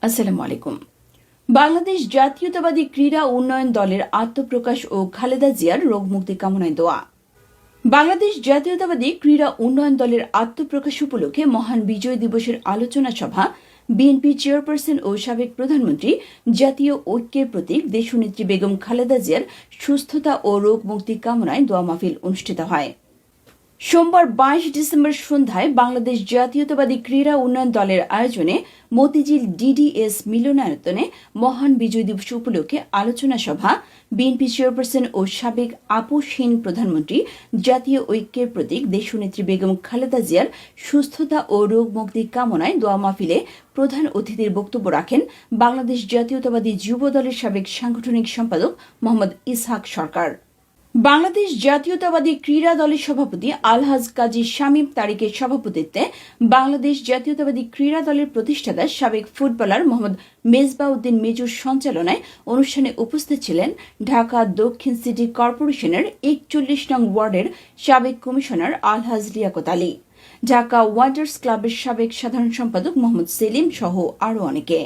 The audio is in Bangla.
আসসালামু আলাইকুম। বাংলাদেশ জাতীয়তাবাদী ক্রীড়া উন্নয়ন দলের আত্মপ্রকাশ ও খালেদা জিয়ার রোগমুক্তি কামনায় দোয়া। বাংলাদেশ জাতীয়তাবাদী ক্রীড়া উন্নয়ন দলের আত্মপ্রকাশ উপলক্ষে মহান বিজয় দিবসের আলোচনা সভা, বিএনপি চেয়ারপারসন ও সাবেক প্রধানমন্ত্রী, জাতীয় ঐক্যের প্রতীক দেশনেত্রী বেগম খালেদা জিয়ার সুস্থতা ও রোগমুক্তি কামনায় দোয়া মাহফিল অনুষ্ঠিত হয়। সোমবার 22 ডিসেম্বর সন্ধ্যায় বাংলাদেশ জাতীয়তাবাদী ক্রীড়া উন্নয়ন দলের আয়োজনে মতিঝিল ডিডিএস মিলনায়তনে মহান বিজয় দিবস উপলক্ষে আলোচনা সভা, বিএনপি চেয়ারপারসন ও সাবেক আপোষহীন প্রধানমন্ত্রী, জাতীয় ঐক্যের প্রতীক দেশনেত্রী বেগম খালেদা জিয়ার সুস্থতা ও রোগমুক্তি কামনায় দোয়া মাহফিলে প্রধান অতিথির বক্তব্য রাখেন বাংলাদেশ জাতীয়তাবাদী যুব দলের সাবেক সাংগঠনিক সম্পাদক মোহাম্মদ ইসহাক সরকার। বাংলাদেশ জাতীয়তাবাদী ক্রীড়া দলের সভাপতি আলহাজ কাজী শামীম তারিকের সভাপতিত্বে বাংলাদেশ জাতীয়তাবাদী ক্রীড়া দলের প্রতিষ্ঠাতা সাবেক ফুটবলার মোহাম্মদ মেজবাহ উদ্দিন মিজুর সঞ্চালনায় অনুষ্ঠানে উপস্থিত ছিলেন ঢাকা দক্ষিণ সিটি কর্পোরেশনের ৪১ নং ওয়ার্ডের সাবেক কমিশনার আলহাজ লিয়াকত আলী, ঢাকা ওয়ান্ডার্স ক্লাবের সাবেক সাধারণ সম্পাদক মোহাম্মদ সেলিম সহ আরও অনেকে।